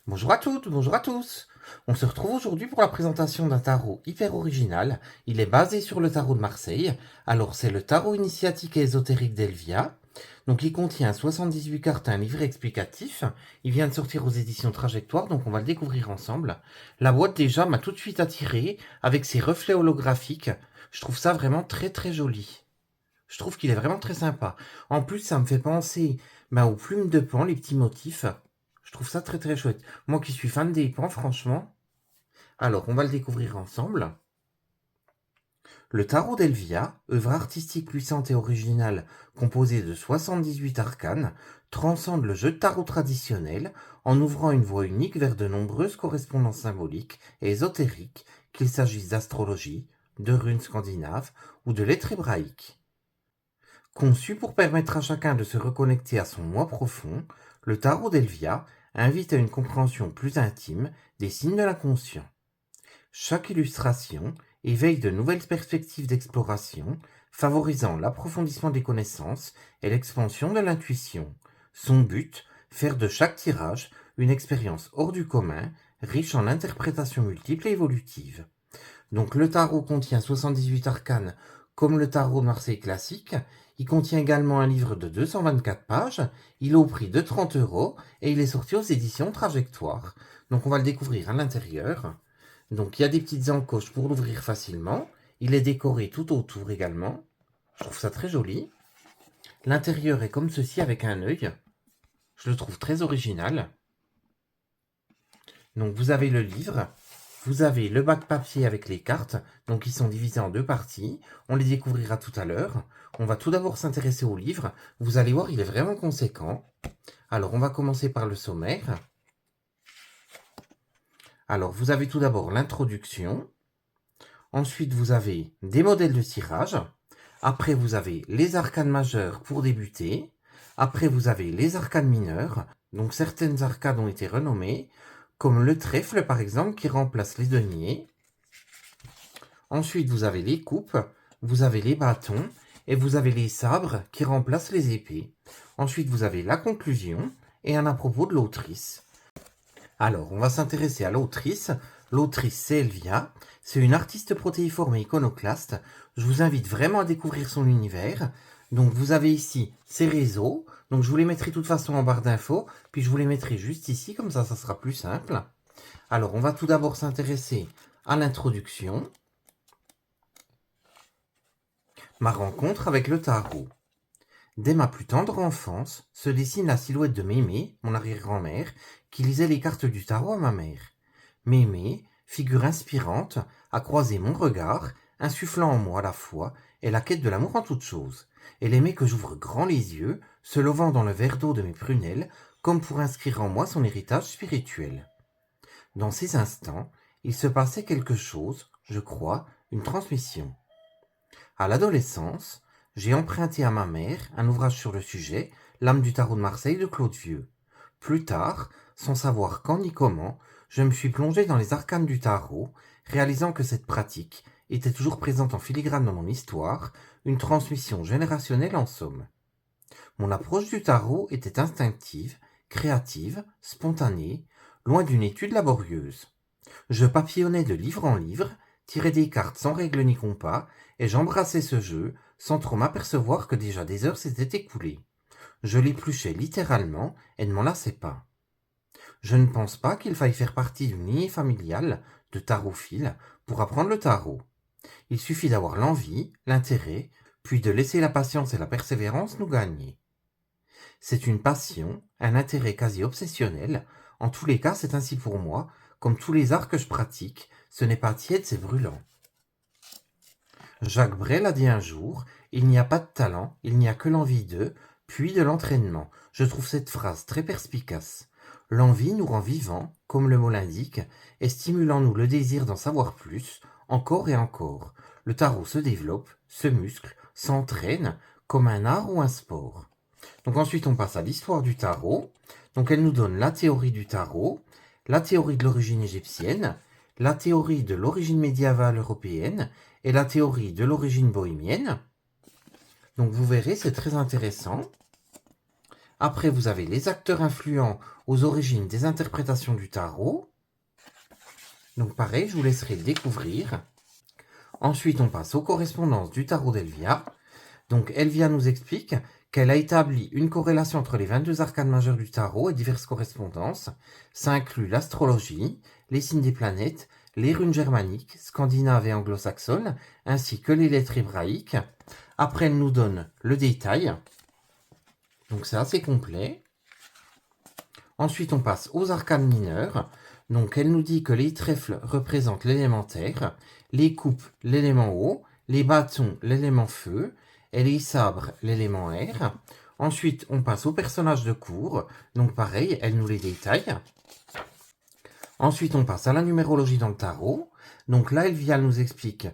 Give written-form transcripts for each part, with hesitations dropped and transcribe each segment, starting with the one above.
Bonjour à toutes, bonjour à tous. On se retrouve aujourd'hui pour la présentation d'un tarot hyper original. Il est basé sur le tarot de Marseille. Alors c'est le tarot initiatique et ésotérique d'Elvia. Donc il contient 78 cartes et un livret explicatif. Il vient de sortir aux éditions Trajectoire, donc on va le découvrir ensemble. La boîte déjà m'a tout de suite attiré avec ses reflets holographiques. Je trouve ça vraiment très très joli. Je trouve qu'il est vraiment très sympa. En plus, ça me fait penser aux plumes de pan, les petits motifs. Je trouve ça très très chouette. Moi qui suis fan des pans, franchement. Alors, on va le découvrir ensemble. Le tarot d'Elvia, œuvre artistique puissante et originale composée de 78 arcanes, transcende le jeu de tarot traditionnel en ouvrant une voie unique vers de nombreuses correspondances symboliques et ésotériques, qu'il s'agisse d'astrologie, de runes scandinaves ou de lettres hébraïques. Conçu pour permettre à chacun de se reconnecter à son moi profond, le tarot d'Elvia invite à une compréhension plus intime des signes de l'inconscient. Chaque illustration éveille de nouvelles perspectives d'exploration, favorisant l'approfondissement des connaissances et l'expansion de l'intuition. Son but, faire de chaque tirage une expérience hors du commun, riche en interprétations multiples et évolutives. Donc le tarot contient 78 arcanes comme le tarot de Marseille classique. Il contient également un livre de 224 pages. Il est au prix de 30 € et il est sorti aux éditions Trajectoire. Donc on va le découvrir à l'intérieur. Donc il y a des petites encoches pour l'ouvrir facilement. Il est décoré tout autour également. Je trouve ça très joli. L'intérieur est comme ceci avec un œil. Je le trouve très original. Donc vous avez le livre. Vous avez le bac papier avec les cartes, donc ils sont divisés en deux parties. On les découvrira tout à l'heure. On va tout d'abord s'intéresser au livre. Vous allez voir, il est vraiment conséquent. Alors, on va commencer par le sommaire. Alors, vous avez tout d'abord l'introduction. Ensuite, vous avez des modèles de tirage. Après, vous avez les arcanes majeures pour débuter. Après, vous avez les arcanes mineures. Donc, certaines arcades ont été renommées, comme le trèfle, par exemple, qui remplace les deniers. Ensuite, vous avez les coupes, vous avez les bâtons et vous avez les sabres qui remplacent les épées. Ensuite, vous avez la conclusion et un à propos de l'autrice. Alors, on va s'intéresser à l'autrice. L'autrice, c'est Elvia. C'est une artiste protéiforme et iconoclaste. Je vous invite vraiment à découvrir son univers. Donc, vous avez ici ses réseaux. Donc, je vous les mettrai de toute façon en barre d'infos. Puis, je vous les mettrai juste ici. Comme ça sera plus simple. Alors, on va tout d'abord s'intéresser à l'introduction. Ma rencontre avec le tarot. Dès ma plus tendre enfance, se dessine la silhouette de Mémé, mon arrière-grand-mère, qui lisait les cartes du tarot à ma mère. Mémé, figure inspirante, a croisé mon regard, insufflant en moi la foi et la quête de l'amour en toute chose. Elle aimait que j'ouvre grand les yeux, se levant dans le verre d'eau de mes prunelles, comme pour inscrire en moi son héritage spirituel. Dans ces instants, il se passait quelque chose, je crois, une transmission. À l'adolescence, j'ai emprunté à ma mère un ouvrage sur le sujet, L'âme du tarot de Marseille de Claude Vieux. Plus tard, sans savoir quand ni comment, je me suis plongé dans les arcanes du tarot, réalisant que cette pratique était toujours présente en filigrane dans mon histoire, une transmission générationnelle en somme. Mon approche du tarot était instinctive, créative, spontanée, loin d'une étude laborieuse. Je papillonnais de livre en livre, tirais des cartes sans règle ni compas, et j'embrassais ce jeu, sans trop m'apercevoir que déjà des heures s'étaient écoulées. Je l'épluchais littéralement et ne m'en lassais pas. Je ne pense pas qu'il faille faire partie d'une lignée familiale de tarotophiles pour apprendre le tarot. Il suffit d'avoir l'envie, l'intérêt, puis de laisser la patience et la persévérance nous gagner. C'est une passion, un intérêt quasi obsessionnel. En tous les cas, c'est ainsi pour moi. Comme tous les arts que je pratique, ce n'est pas tiède, c'est brûlant. Jacques Brel a dit un jour, il n'y a pas de talent, il n'y a que l'envie d'eux, puis de l'entraînement. Je trouve cette phrase très perspicace. L'envie nous rend vivants, comme le mot l'indique, et stimule en nous le désir d'en savoir plus, encore et encore. Le tarot se développe, se muscle, s'entraîne, comme un art ou un sport. Donc ensuite, on passe à l'histoire du tarot. Donc elle nous donne la théorie du tarot, la théorie de l'origine égyptienne, la théorie de l'origine médiévale européenne et la théorie de l'origine bohémienne. Donc vous verrez, c'est très intéressant. Après, vous avez les acteurs influents aux origines des interprétations du tarot. Donc pareil, je vous laisserai le découvrir. Ensuite, on passe aux correspondances du tarot d'Elvia. Donc Elvia nous explique qu'elle a établi une corrélation entre les 22 arcanes majeures du tarot et diverses correspondances. Ça inclut l'astrologie, les signes des planètes, les runes germaniques, scandinaves et anglo-saxonnes, ainsi que les lettres hébraïques. Après, elle nous donne le détail. Donc c'est assez complet. Ensuite, on passe aux arcanes mineures. Donc elle nous dit que les trèfles représentent l'élément terre, les coupes l'élément eau, les bâtons l'élément feu, et les sabres l'élément air. Ensuite, on passe aux personnages de cour. Donc pareil, elle nous les détaille. Ensuite, on passe à la numérologie dans le tarot. Donc là, Elvia nous explique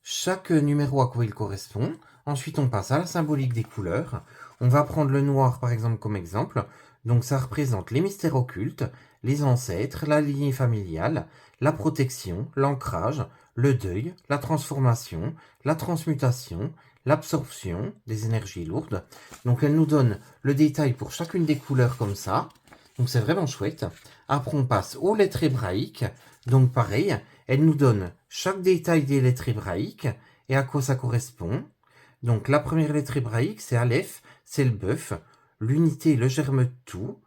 chaque numéro à quoi il correspond. Ensuite, on passe à la symbolique des couleurs. On va prendre le noir, par exemple, comme exemple. Donc ça représente les mystères occultes, les ancêtres, la lignée familiale, la protection, l'ancrage, le deuil, la transformation, la transmutation, l'absorption des énergies lourdes. Donc elle nous donne le détail pour chacune des couleurs comme ça. Donc c'est vraiment chouette. Après on passe aux lettres hébraïques. Donc pareil, elle nous donne chaque détail des lettres hébraïques et à quoi ça correspond. Donc la première lettre hébraïque c'est Aleph, c'est le bœuf. L'unité, le germe de tout.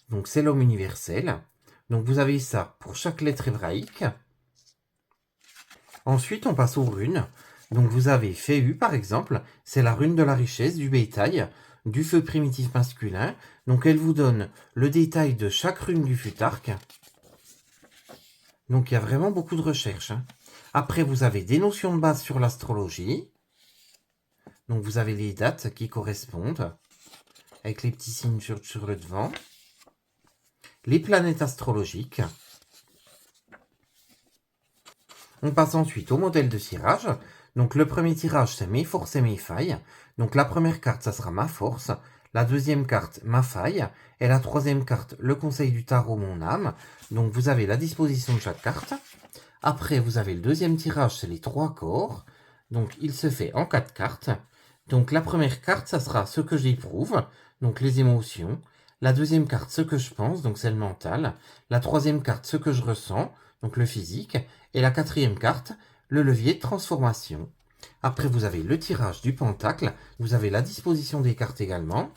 Donc c'est l'homme universel. Donc vous avez ça pour chaque lettre hébraïque. Ensuite, on passe aux runes. Donc vous avez Féu, par exemple, c'est la rune de la richesse, du bétail, du feu primitif masculin. Donc elle vous donne le détail de chaque rune du futark. Donc il y a vraiment beaucoup de recherches. Après, vous avez des notions de base sur l'astrologie. Donc vous avez les dates qui correspondent, avec les petits signes sur le devant. Les planètes astrologiques. On passe ensuite au modèle de tirage. Donc le premier tirage, c'est mes forces et mes failles. Donc la première carte, ça sera ma force. La deuxième carte, ma faille. Et la troisième carte, le conseil du tarot, mon âme. Donc vous avez la disposition de chaque carte. Après, vous avez le deuxième tirage, c'est les 3 corps. Donc il se fait en 4 cartes. Donc la première carte, ça sera ce que j'éprouve. Donc les émotions. La deuxième carte, ce que je pense, donc c'est le mental. La troisième carte, ce que je ressens, donc le physique. Et la quatrième carte, le levier de transformation. Après, vous avez le tirage du pentacle. Vous avez la disposition des cartes également.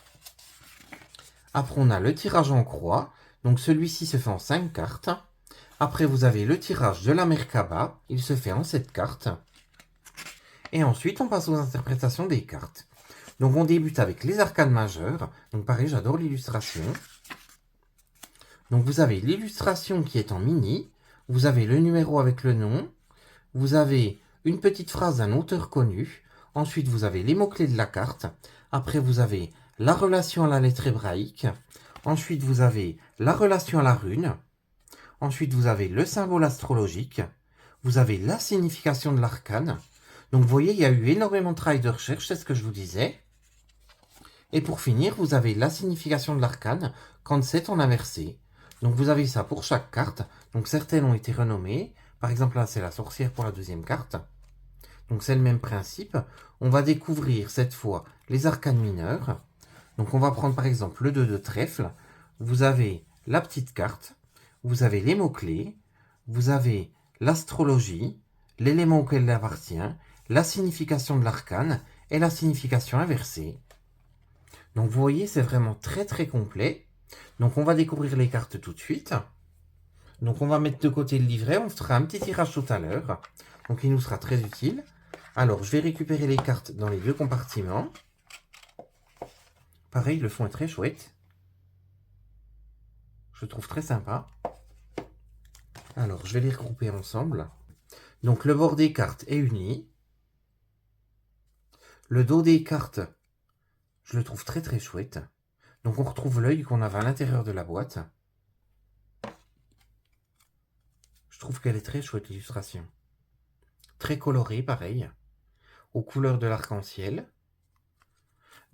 Après, on a le tirage en croix. Donc celui-ci se fait en 5 cartes. Après, vous avez le tirage de la Merkaba. Il se fait en 7 cartes. Et ensuite, on passe aux interprétations des cartes. Donc on débute avec les arcanes majeures. Donc pareil, j'adore l'illustration. Donc vous avez l'illustration qui est en mini. Vous avez le numéro avec le nom. Vous avez une petite phrase d'un auteur connu. Ensuite, vous avez les mots-clés de la carte. Après, vous avez la relation à la lettre hébraïque. Ensuite, vous avez la relation à la rune. Ensuite, vous avez le symbole astrologique. Vous avez la signification de l'arcane. Donc, vous voyez, il y a eu énormément de travail de recherche, c'est ce que je vous disais. Et pour finir, vous avez la signification de l'arcane quand c'est en inversé. Donc, vous avez ça pour chaque carte. Donc, certaines ont été renommées. Par exemple, là, c'est la sorcière pour la deuxième carte. Donc, c'est le même principe. On va découvrir cette fois les arcanes mineurs. Donc, on va prendre par exemple le 2 de trèfle. Vous avez la petite carte. Vous avez les mots-clés. Vous avez l'astrologie, l'élément auquel elle appartient, la signification de l'arcane et la signification inversée. Donc, vous voyez, c'est vraiment très très complet. Donc, on va découvrir les cartes tout de suite. Donc on va mettre de côté le livret, on fera un petit tirage tout à l'heure. Donc il nous sera très utile. Alors je vais récupérer les cartes dans les deux compartiments. Pareil, le fond est très chouette. Je le trouve très sympa. Alors je vais les regrouper ensemble. Donc le bord des cartes est uni. Le dos des cartes, je le trouve très très chouette. Donc on retrouve l'œil qu'on avait à l'intérieur de la boîte. Je trouve qu'elle est très chouette l'illustration. Très colorée, pareil. Aux couleurs de l'arc-en-ciel.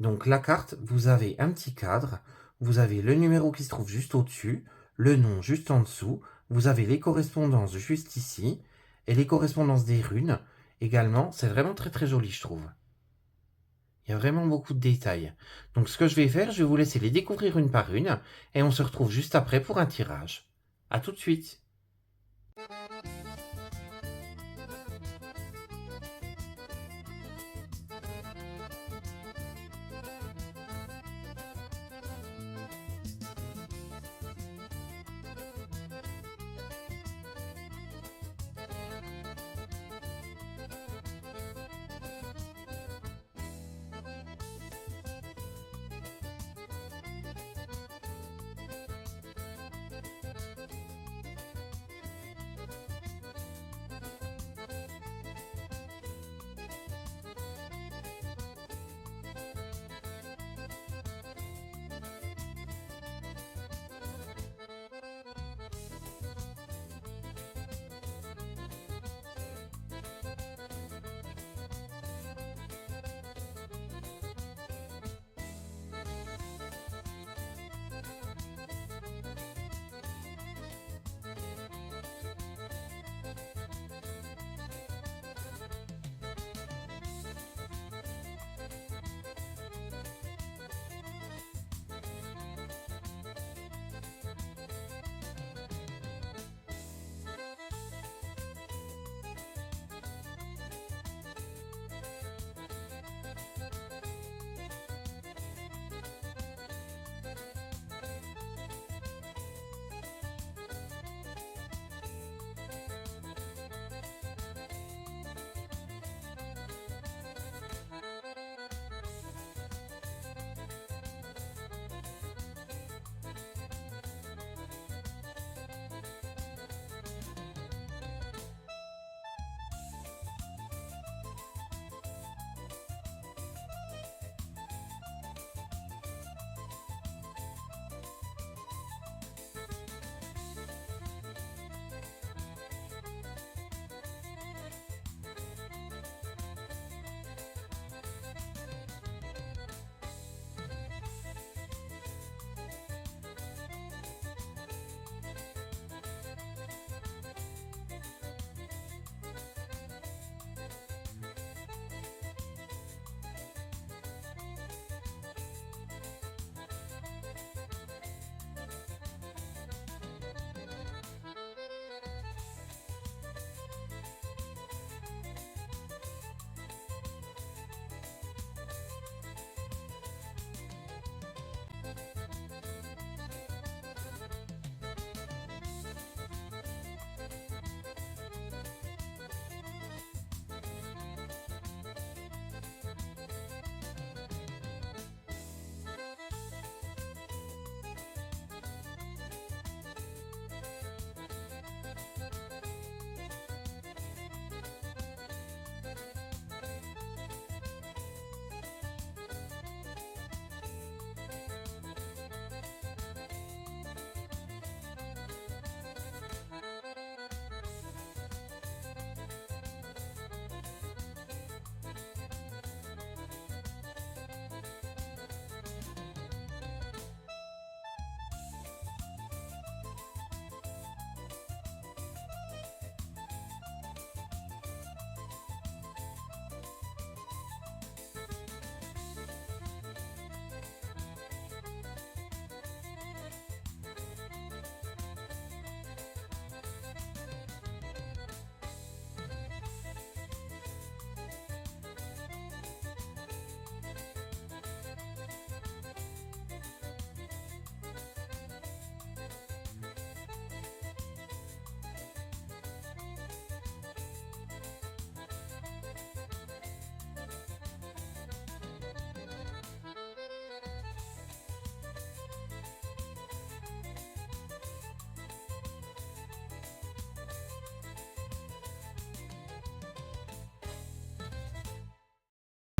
Donc la carte, vous avez un petit cadre, vous avez le numéro qui se trouve juste au-dessus, le nom juste en dessous, vous avez les correspondances juste ici, et les correspondances des runes également. C'est vraiment très très joli, je trouve. Il y a vraiment beaucoup de détails. Donc ce que je vais faire, je vais vous laisser les découvrir une par une et on se retrouve juste après pour un tirage. A tout de suite.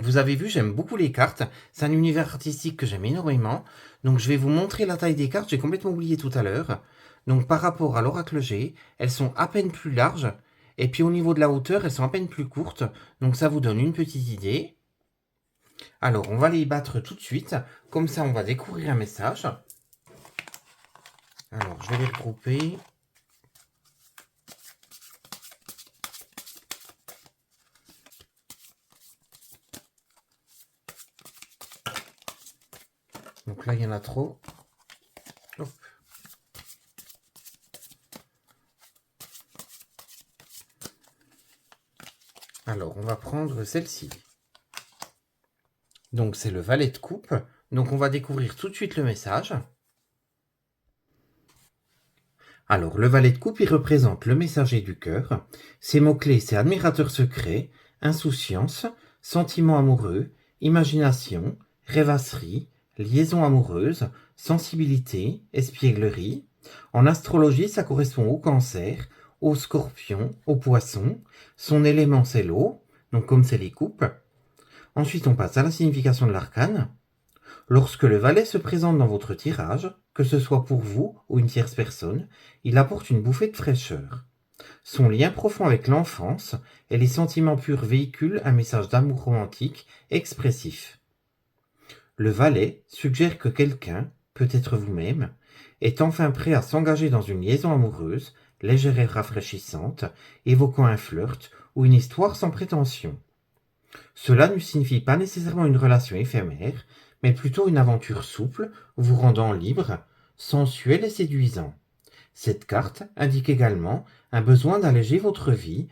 Vous avez vu, j'aime beaucoup les cartes. C'est un univers artistique que j'aime énormément. Donc je vais vous montrer la taille des cartes. J'ai complètement oublié tout à l'heure. Donc par rapport à l'oracle G, elles sont à peine plus larges. Et puis au niveau de la hauteur, elles sont à peine plus courtes. Donc ça vous donne une petite idée. Alors on va les battre tout de suite. Comme ça on va découvrir un message. Alors je vais les regrouper. Donc là, il y en a trop. Hop. Alors, on va prendre celle-ci. Donc, c'est le valet de coupe. Donc, on va découvrir tout de suite le message. Alors, le valet de coupe, il représente le messager du cœur. Ses mots-clés, c'est admirateur secret, insouciance, sentiment amoureux, imagination, rêvasserie, liaison amoureuse, sensibilité, espièglerie. En astrologie, ça correspond au cancer, au scorpion, au poisson. Son élément, c'est l'eau, donc comme c'est les coupes. Ensuite, on passe à la signification de l'arcane. Lorsque le valet se présente dans votre tirage, que ce soit pour vous ou une tierce personne, il apporte une bouffée de fraîcheur. Son lien profond avec l'enfance et les sentiments purs véhiculent un message d'amour romantique expressif. Le valet suggère que quelqu'un, peut-être vous-même, est enfin prêt à s'engager dans une liaison amoureuse, légère et rafraîchissante, évoquant un flirt ou une histoire sans prétention. Cela ne signifie pas nécessairement une relation éphémère, mais plutôt une aventure souple, vous rendant libre, sensuel et séduisant. Cette carte indique également un besoin d'alléger votre vie,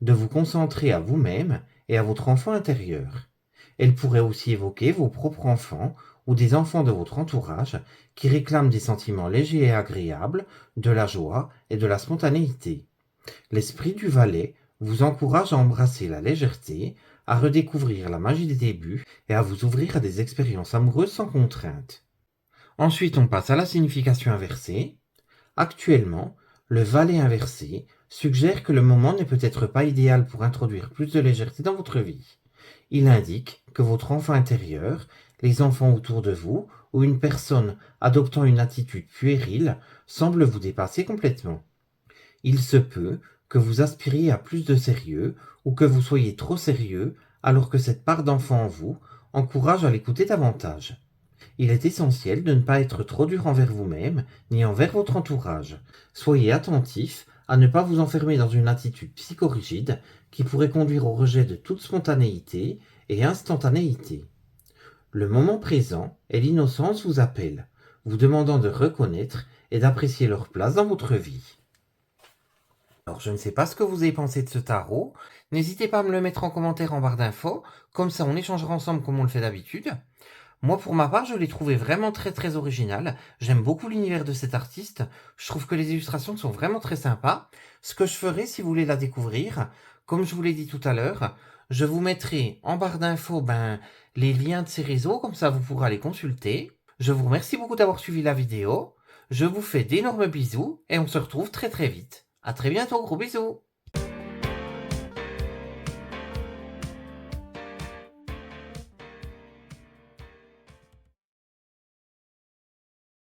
de vous concentrer à vous-même et à votre enfant intérieur. Elle pourrait aussi évoquer vos propres enfants ou des enfants de votre entourage qui réclament des sentiments légers et agréables, de la joie et de la spontanéité. L'esprit du valet vous encourage à embrasser la légèreté, à redécouvrir la magie des débuts et à vous ouvrir à des expériences amoureuses sans contrainte. Ensuite, on passe à la signification inversée. Actuellement, le valet inversé suggère que le moment n'est peut-être pas idéal pour introduire plus de légèreté dans votre vie. Il indique que votre enfant intérieur, les enfants autour de vous ou une personne adoptant une attitude puérile semble vous dépasser complètement. Il se peut que vous aspiriez à plus de sérieux ou que vous soyez trop sérieux alors que cette part d'enfant en vous encourage à l'écouter davantage. Il est essentiel de ne pas être trop dur envers vous-même ni envers votre entourage. Soyez attentif à ne pas vous enfermer dans une attitude psychorigide qui pourrait conduire au rejet de toute spontanéité et instantanéité. Le moment présent et l'innocence vous appellent, vous demandant de reconnaître et d'apprécier leur place dans votre vie. Alors, je ne sais pas ce que vous avez pensé de ce tarot. N'hésitez pas à me le mettre en commentaire en barre d'infos. Comme ça, on échangera ensemble comme on le fait d'habitude. Moi, pour ma part, je l'ai trouvé vraiment très très original. J'aime beaucoup l'univers de cet artiste. Je trouve que les illustrations sont vraiment très sympas. Ce que je ferai, si vous voulez la découvrir, comme je vous l'ai dit tout à l'heure, je vous mettrai en barre d'infos les liens de ces réseaux, comme ça vous pourrez les consulter. Je vous remercie beaucoup d'avoir suivi la vidéo. Je vous fais d'énormes bisous et on se retrouve très très vite. À très bientôt, gros bisous.